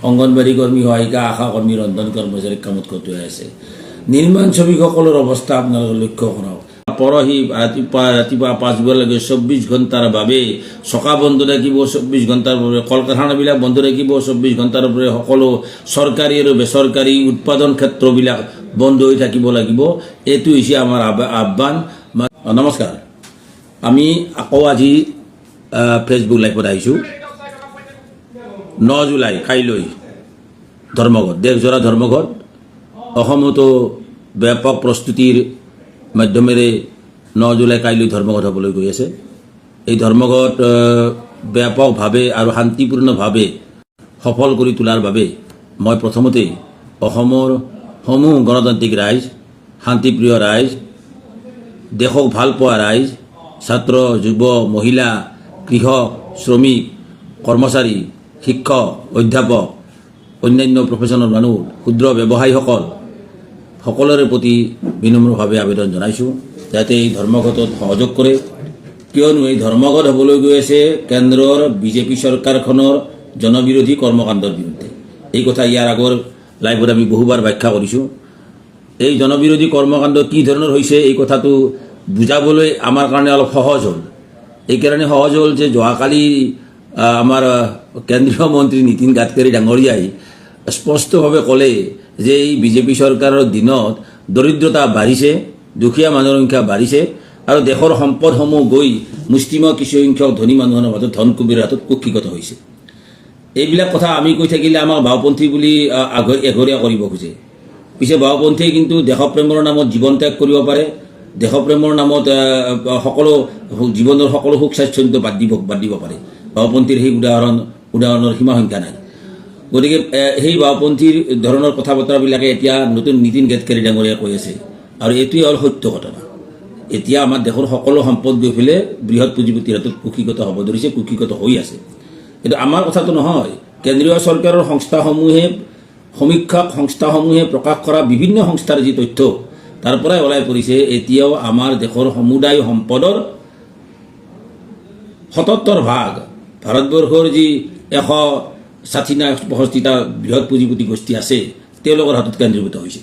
অংগনবাড়ী কৰ্মী সহায়িকা আশা কৰ্মী ৰন্ধন কৰ্মচাৰীক কামত খটুৱাই আছে। নিৰ্মাণ শ্ৰমিকসকলৰ অৱস্থা আপোনালোকে লক্ষ্য কৰক। পৰহি ৰাতিপুৱা 5 বজালৈকে 24 ঘণ্টাৰ বাবে চকা বন্ধ থাকিব, 24 ঘণ্টাৰ বাবে কল কাৰখানাবিলাক বন্ধ থাকিব, 24 ঘণ্টাৰ বাবে সকলো চৰকাৰী আৰু বেচৰকাৰী উৎপাদন ক্ষেত্ৰবিলাক বন্ধ হৈ থাকিব লাগিব। এইটো হৈছে আমাৰ আহ্বান। নমস্কাৰ, আমি আকৌ আজি ফেচবুক লাইভত আহিছোঁ। 9 জুলাই কাইলৈ ধৰ্মঘট, দেশজোৰা ধৰ্মঘট। অসমতো ব্যাপক প্ৰস্তুতিৰ মাধ্যমেৰে 9 জুলাই কাইলৈ ধৰ্মঘট হ'বলৈ গৈ আছে। এই ধৰ্মঘট ব্যাপকভাৱে আৰু শান্তিপূৰ্ণভাৱে সফল কৰি তোলাৰ বাবে মই প্ৰথমতেই অসমৰ সমূহ গণতান্ত্ৰিক ৰাইজ, শান্তিপ্ৰিয় ৰাইজ, দেশক ভাল পোৱা ৰাইজ, ছাত্ৰ, যুৱ, মহিলা, কৃষক, শ্ৰমিক, কৰ্মচাৰী, শিক্ষক, অধ্যাপক, অন্যান্য প্ৰফেশ্যনেল মানুহ, ক্ষুদ্ৰ ব্যৱসায়ীসকল সকলোৰে প্ৰতি বিনম্ৰভাৱে আবেদন জনাইছোঁ যাতে এই ধৰ্মঘটত সহযোগ কৰে। কিয়নো এই ধৰ্মঘট হ'বলৈ গৈ আছে কেন্দ্ৰৰ বিজেপি চৰকাৰখনৰ জনবিৰোধী কৰ্মকাণ্ডৰ বিৰুদ্ধে। এই কথা ইয়াৰ আগৰ লাইভত আমি বহুবাৰ ব্যাখ্যা কৰিছোঁ। এই জনবিৰোধী কৰ্মকাণ্ড কি ধৰণৰ হৈছে এই কথাটো বুজাবলৈ আমাৰ কাৰণে অলপ সহজ হ'ল। এইকাৰণে সহজ হ'ল যে যোৱাকালি আমাৰ কেন্দ্ৰীয় মন্ত্ৰী নীতিন গাডকাৰী ডাঙৰীয়াই স্পষ্টভাৱে ক'লে যে এই বিজেপি চৰকাৰৰ দিনত দৰিদ্ৰতা বাঢ়িছে, দুখীয়া মানুহৰ সংখ্যা বাঢ়িছে আৰু দেশৰ সম্পদসমূহ গৈ মুষ্টিমেয় কিছুসংখ্যক ধনী মানুহৰ মাজত ধন কুবেৰৰ হাতত কুক্ষিগত হৈছে। এইবিলাক কথা আমি কৈ থাকিলে আমাক বাওঁপন্থী বুলি এঘৰীয়া কৰিব খোজে। পিছে বাওঁপন্থীয়ে কিন্তু দেশপ্ৰেমৰ নামত জীৱন ত্যাগ কৰিব পাৰে, দেশপ্ৰেমৰ নামত সকলো জীৱনৰ সকলো সুখ স্বাচ্ছন্দ্য বাদ দিব পাৰে। বাওঁপন্থীৰ সেই উদাহৰণৰ সীমা সংখ্যা নাই। গতিকে সেই বাওঁপন্থীৰ ধৰণৰ কথা বতৰাবিলাকে এতিয়া নতুন নীতিন গাডকাৰী ডাঙৰীয়াই কৈ আছে আৰু এইটোৱে হ'ল সত্য ঘটনা। এতিয়া আমাৰ দেশৰ সকলো সম্পদ গৈ পেলাই বৃহৎ পুঁজিপতিৰ হাতত কুক্ষিগত হ'ব ধৰিছে, কুক্ষিগত হৈ আছে। কিন্তু আমাৰ কথাটো নহয়। কেন্দ্ৰীয় চৰকাৰৰ সংস্থাসমূহে, সমীক্ষক সংস্থাসমূহে প্ৰকাশ কৰা বিভিন্ন সংস্থাৰ যি তথ্য তাৰ পৰাই ওলাই পৰিছে এতিয়াও আমাৰ দেশৰ সমুদায় সম্পদৰ 77% ভাৰতবৰ্ষৰ যি 160টা বৃহৎ পুঁজিপতি গোষ্ঠী আছে তেওঁলোকৰ হাতত কেন্দ্ৰীভূত হৈছে।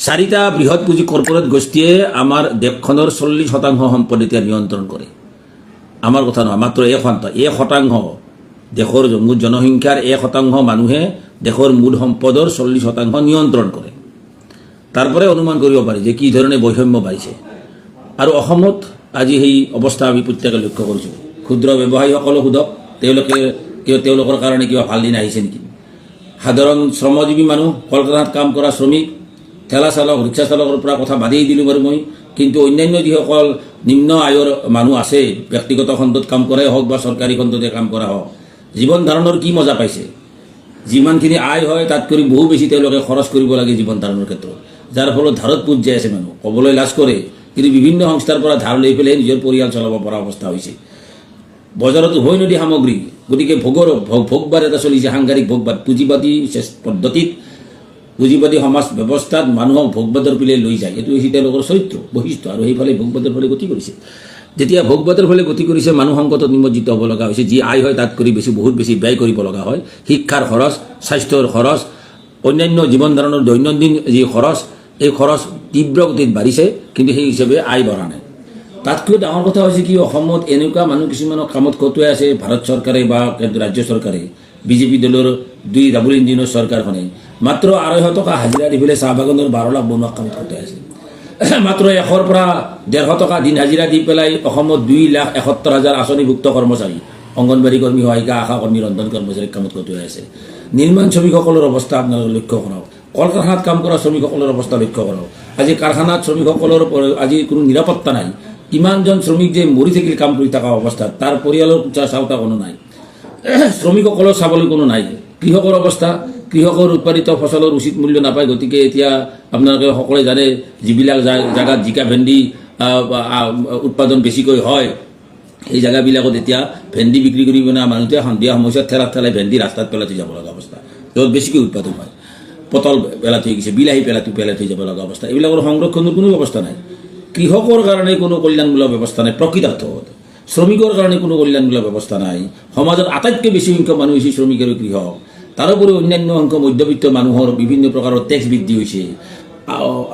4টা বৃহৎ পুঁজি কৰ্পৰেট গোষ্ঠীয়ে আমাৰ দেশখনৰ 40% সম্পদ এতিয়া নিয়ন্ত্ৰণ কৰে। আমাৰ কথা নহয়, মাত্ৰ 1% দেশৰ মুঠ জনসংখ্যাৰ 1% মানুহে দেশৰ মূল সম্পদৰ 40% নিয়ন্ত্ৰণ কৰে। তাৰ পৰাই অনুমান কৰিব পাৰি যে কি ধৰণে বৈষম্য বাঢ়িছে। আৰু অসমত আজি সেই অৱস্থা আমি প্ৰত্যেকে লক্ষ্য কৰিছোঁ। ক্ষুদ্ৰ ব্যৱসায়ীসকলক সোধক, তেওঁলোকৰ কাৰণে কিবা ভাল দিন আহিছে নেকি? সাধাৰণ শ্ৰমজীৱী মানুহ, কল কাৰখানাত কাম কৰা শ্ৰমিক, ঠেলা চালক, ৰিক্সা চালকৰ পৰা কথা বাদেই দিলোঁ বাৰু মই। কিন্তু অন্যান্য যিসকল নিম্ন আয়ৰ মানুহ আছে, ব্যক্তিগত খণ্ডত কাম কৰাই হওক বা চৰকাৰী খণ্ডতে কাম কৰা হওক, জীৱন ধাৰণৰ কি মজা পাইছে? যিমানখিনি আয় হয় তাতকৈ বহু বেছি তেওঁলোকে খৰচ কৰিব লাগে জীৱন ধাৰণৰ ক্ষেত্ৰত, যাৰ ফলত ধাৰত পোত যাই আছে মানুহ। ক'বলৈ লাজ কৰে, কিন্তু বিভিন্ন সংস্থাৰ পৰা ধাৰ লৈ পেলাই নিজৰ পৰিয়াল চলাব পৰা অৱস্থা হৈছে। বজাৰত উভৈনদী সামগ্ৰী, গতিকে ভোগবাদ এটা চলিছে, সাংঘাতিক ভোগবাদ। পুঁজিবাদী পদ্ধতিত, পুঁজিবাদী সমাজ ব্যৱস্থাত মানুহক ভোগবাদৰ পিলে লৈ যায়। এইটো হৈছে তেওঁলোকৰ চৰিত্ৰ, বৈশিষ্ট্য। আৰু সেইফালে ভোগবাদৰ ফালে গতি কৰিছে। যেতিয়া ভোগবাদৰ ফালে গতি কৰিছে, মানুহ সংকটত নিমজ্জিত হ'ব লগা হৈছে। যি আয় হয় তাতকৈ বহুত বেছি ব্যয় কৰিব লগা হয়। শিক্ষাৰ খৰচ, স্বাস্থ্যৰ খৰচ, অন্যান্য জীৱন ধাৰণৰ দৈনন্দিন যি খৰচ, এই খৰচ তীব্ৰ গতিত বাঢ়িছে, কিন্তু সেই হিচাপে আয় বঢ়া নাই। তাতকৈ ডাঙৰ কথা হৈছে কি, অসমত এনেকুৱা মানুহ কিছুমানক কামত খটুৱাই আছে ভাৰত চৰকাৰে বা ৰাজ্য চৰকাৰে, বিজেপি দলৰ 2 ডাবল ইঞ্জিনৰ চৰকাৰখনে মাত্ৰ 250 টকা হাজিৰা দি পেলাই চাহ বাগানৰ 12 লাখ বনোৱা কামত খটুৱাই আছে। মাত্ৰ 100 পৰা 150 টকা দিন হাজিৰা দি পেলাই অসমত 2,71,000 আঁচনিভুক্ত কৰ্মচাৰী, অংগনবাড়ী কৰ্মী সহায়িকা, আশা কৰ্মী, ৰন্ধন কৰ্মচাৰীক কামত খটুৱাই আছে। নিৰ্মাণ শ্ৰমিকসকলৰ অৱস্থা আপোনালোকে লক্ষ্য কৰক। কল কাৰখানাত কাম কৰা শ্ৰমিকসকলৰ অৱস্থা লক্ষ্য কৰক। আজি কাৰখানাত শ্ৰমিকসকলৰ আজি কোনো নিৰাপত্তা নাই। কিমানজন শ্ৰমিক যে মৰি থাকিল কাম কৰি থকা অৱস্থাত, তাৰ পৰিয়ালৰ চাওঁতা কোনো নাই, শ্ৰমিকসকলৰ চাবলৈ কোনো নাই। কৃষকৰ অৱস্থা, কৃষকৰ উৎপাদিত ফচলৰ উচিত মূল্য নাপায়। গতিকে এতিয়া আপোনালোকে সকলোৱে জানে, যিবিলাক জাগাত জিকা ভেন্দি উৎপাদন বেছিকৈ হয়, এই জেগাবিলাকত এতিয়া ভেন্দি বিক্ৰী কৰিব না মানুহটোৱে সন্ধিয়া সময়ছোৱাত ঠেলাই ভেন্দি ৰাস্তাত পেলাই থৈ যাব লগা অৱস্থা। য'ত বেছিকৈ উৎপাদন হয়, পটল পেলাই থৈ গৈছে, বিলাহী পেলাই থৈ যাব লগা অৱস্থা। এইবিলাকৰ সংৰক্ষণৰ কোনো ব্যৱস্থা নাই। কৃষকৰ কাৰণে কোনো কল্যাণমূলক ব্যৱস্থা নাই। প্ৰকৃতাৰ্থত শ্ৰমিকৰ কাৰণে কোনো কল্যাণমূলক ব্যৱস্থা নাই। সমাজত আটাইতকৈ বেছি সংখ্যক মানুহ হৈছে শ্ৰমিক আৰু কৃষক। তাৰোপৰি অন্যান্য সংখ্যক মধ্যবিত্ত মানুহৰ বিভিন্ন প্ৰকাৰৰ টেক্স বৃদ্ধি হৈছে।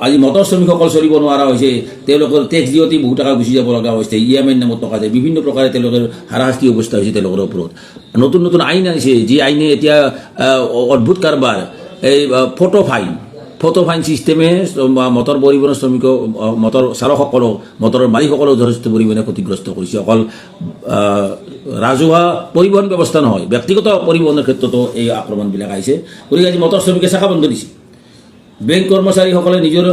আজি মটৰ শ্ৰমিকসকল চলিব নোৱাৰা হৈছে, তেওঁলোকৰ টেক্স দিওঁতে বহু টকা গুচি যাব লগা হৈছে, EMI নামত টকা যায়, বিভিন্ন প্ৰকাৰে তেওঁলোকৰ হাৰাশাস্তি অৱস্থা হৈছে তেওঁলোকৰ ওপৰত। নতুন নতুন আইন আনিছে, যি আইনে এতিয়া অদ্ভুত কাৰবাৰ, এই ফটো ফাইন ছিষ্টেমে মটৰ পৰিবহণ শ্ৰমিক, মটৰ চালকসকলক, মটৰৰ মালিকসকলক যথেষ্ট পৰিমাণে ক্ষতিগ্ৰস্ত কৰিছে। অকল ৰাজহুৱা পৰিবহণ ব্যৱস্থা নহয়, ব্যক্তিগত পৰিবহণৰ ক্ষেত্ৰতো এই আক্ৰমণবিলাক আহিছে। গতিকে আজি মটৰ শ্ৰমিকে শাখা বন্ধ দিছে। বেংক কৰ্মচাৰীসকলে নিজৰ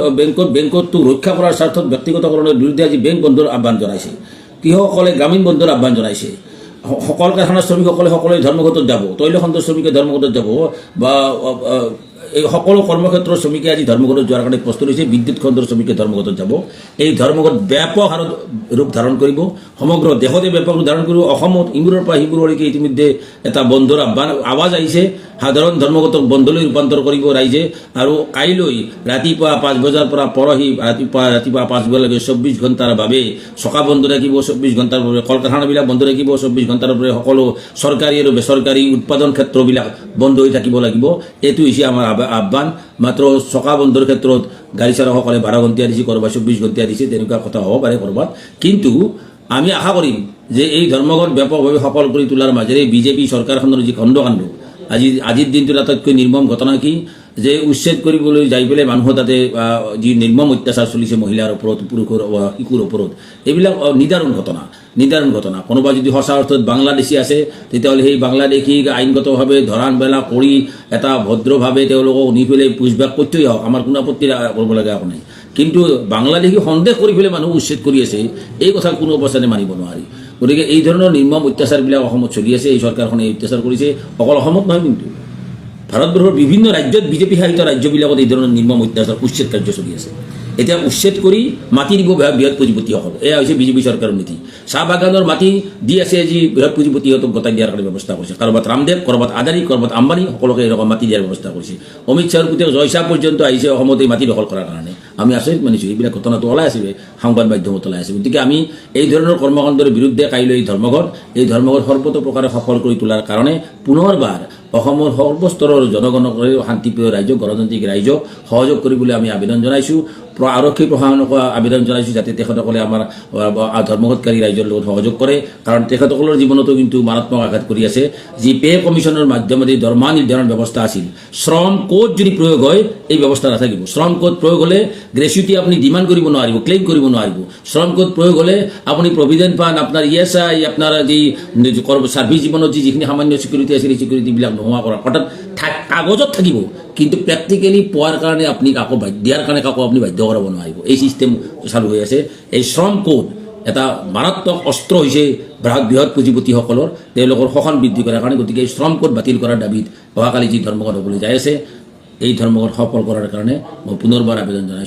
বেংকটো ৰক্ষা কৰাৰ স্বাৰ্থত ব্যক্তিগতকৰণৰ বিৰুদ্ধে আজি বেংক বন্ধৰ আহ্বান জনাইছে। কৃষকসকলে গ্ৰামীণ বন্ধৰ আহ্বান জনাইছে। সকলো কাৰখানাৰ শ্ৰমিকসকলে সকলোৱে ধৰ্মঘটত যাব, তৈলখণ্ডৰ শ্ৰমিকে ধৰ্মঘটত যাব, বা এই সকলো কৰ্মক্ষেত্ৰৰ শ্ৰমিকে আজি ধৰ্মঘটত যোৱাৰ কাৰণে প্ৰস্তুত হৈছে। বিদ্যুৎ খণ্ডৰ শ্ৰমিকে ধৰ্মঘটত যাব। এই ধৰ্মঘট ব্যাপক হাৰত ৰূপ ধাৰণ কৰিব, সমগ্ৰ দেশতে ব্যাপক ৰূপ ধাৰণ কৰিব। অসমত ইমূৰৰ পৰা সিমূৰলৈকে ইতিমধ্যে এটা বন্ধৰ আৱাজ আহিছে। সাধাৰণ ধৰ্মঘটক বন্ধলৈ ৰূপান্তৰ কৰিব ৰাইজে। আৰু কাইলৈ ৰাতিপুৱা 5 বজাৰ পৰা পৰহি ৰাতিপুৱা 5 বজালৈকে 24 ঘণ্টাৰ বাবে চকা বন্ধ থাকিব। 24 ঘণ্টাৰ বাবে কল কাৰখানাবিলাক বন্ধ থাকিব। 24 ঘণ্টাৰ বাবে সকলো চৰকাৰী আৰু বেচৰকাৰী উৎপাদন ক্ষেত্ৰবিলাক বন্ধ হৈ থাকিব লাগিব। এইটো হৈছে আমাৰ আহ্বান। মাত্ৰ চকা বন্ধৰ ক্ষেত্ৰত গাড়ী চালকসকলে 12 ঘণ্টা দিছে, ক'ৰবাত 24 ঘণ্টা দিছে, তেনেকুৱা কথা হ'ব পাৰে ক'ৰবাত। কিন্তু আমি আশা কৰিম যে এই ধৰ্মঘট ব্যাপকভাৱে সফল কৰি তোলাৰ মাজেৰে বিজেপি চৰকাৰখনৰ যি খণ্ডকাণ্ড, আজিৰ দিনটোত আটাইতকৈ নিৰ্মম ঘটনা কি যে উচ্ছেদ কৰিবলৈ যাই পেলাই মানুহৰ তাতে যি নিৰ্মম অত্যাচাৰ চলিছে মহিলাৰ ওপৰত, পুৰুষৰ শিশুৰ ওপৰত, এইবিলাক নিদাৰুণ ঘটনা। কোনোবা যদি সঁচা অৰ্থত বাংলাদেশী আছে তেতিয়াহ'লে সেই বাংলাদেশীক আইনগতভাৱে ধৰাণ বেলা কৰি এটা ভদ্ৰভাৱে তেওঁলোকক নি পেলাই পুছবাক কৰিথৈ আহক, আমাৰ কোনো আপত্তি কৰিব লগা একো নাই। কিন্তু বাংলাদেশী সন্দেহ কৰি পেলাই মানুহ উচ্ছেদ কৰি আছে, এই কথা কোনো অৱস্থাতে মানিব নোৱাৰি। গতিকে এই ধৰণৰ নিৰ্মম অত্যাচাৰবিলাক অসমত চলি আছে। এই চৰকাৰখনে এই অত্যাচাৰ কৰিছে, অকল অসমত নহয়, কিন্তু ভাৰতবৰ্ষৰ বিভিন্ন ৰাজ্যত বিজেপি শাসিত ৰাজ্যবিলাকত এই ধৰণৰ নিৰ্মম অত্যাচাৰ উচ্ছেদ কাৰ্য চলি আছে। এতিয়া উচ্ছেদ কৰি মাটি দিব বৃহৎ পুঁজিপতিসকল, এয়া হৈছে বিজেপি চৰকাৰৰ নীতি। চাহ বাগানৰ মাটি দি আছে আজি বৃহৎ পুঁজিপতিহঁতক গতাই দিয়াৰ কাৰণে ব্যৱস্থা কৰিছে। কাৰোবাত ৰামদেৱ, ক'ৰবাত আদানী, ক'ৰবাত আম্বানী, সকলোকে এৰকম মাটি দিয়াৰ ব্যৱস্থা কৰিছে। অমিত শ্বাহৰ পুতেক জয়শাহ পৰ্যন্ত আহিছে অসমত এই মাটি দখল কৰাৰ কাৰণে। আমি আচৰিত মানিছোঁ, এইবিলাক ঘটনাটো ওলাই আছে, সংবাদ মাধ্যমত ওলাই আছে। গতিকে আমি এই ধৰণৰ কৰ্মকাণ্ডৰ বিৰুদ্ধে কাইলৈ এই ধৰ্মঘট সৰ্বতোপ্ৰকাৰে সফল কৰি তোলাৰ কাৰণে পুনৰবাৰ অসমৰ সৰ্বস্তৰৰ জনগণক, শান্তিপ্ৰিয় ৰাইজক, গণতান্ত্ৰিক ৰাইজক সহযোগ কৰিবলৈ আমি আবেদন জনাইছোঁ। আৰক্ষী প্ৰশাসনক আবেদন জনাইছোঁ যাতে তেখেতসকলে আমাৰ ধৰ্মঘটকাৰী ৰাইজৰ লগত সহযোগ কৰে, কাৰণ তেখেতসকলৰ জীৱনতো কিন্তু মাৰাত্মক আঘাত কৰি আছে। যি পে কমিশ্যনৰ মাধ্যমেৰে দৰমহা নিৰ্ধাৰণ ব্যৱস্থা আছিল, শ্ৰম কোড যদি প্ৰয়োগ হয় এই ব্যৱস্থা নাথাকিব। শ্ৰম কোড প্ৰয়োগ হ'লে গ্ৰেচুইটি আপুনি ডিমাণ্ড কৰিব নোৱাৰিব, ক্লেইম কৰিব নোৱাৰিব। শ্ৰম কোড প্ৰয়োগ হ'লে আপুনি প্ৰভিডেণ্ট ফাণ্ড, আপোনাৰ ESI, আপোনাৰ যি ছাৰ্ভিচ জীৱনত যিখিনি সামান্য চিকিউৰিটি আছিল, এই চিকিউৰিটিবিলাক নোহোৱা কৰা, অৰ্থাৎ কাগজত থাকিব, কিন্তু প্ৰেক্টিকেলি পোৱাৰ কাৰণে আপুনি কাকো দিয়াৰ কাৰণে কাকো আপুনি বাধ্য কৰাব নোৱাৰিব। এই চিষ্টেম চালু হৈ আছে। এই শ্ৰম কোড এটা মাৰাত্মক অস্ত্ৰ হৈছে বৃহৎ পুঁজিপতিসকলৰ, তেওঁলোকৰ শোষণ বৃদ্ধি কৰাৰ কাৰণে। গতিকে এই শ্ৰম কোড বাতিল কৰাৰ দাবীত অহাকালি যি ধৰ্মঘট হ'বলৈ যাই আছে, এই ধৰ্মঘট সফল কৰাৰ কাৰণে মই পুনৰবাৰ আবেদন জনাইছোঁ।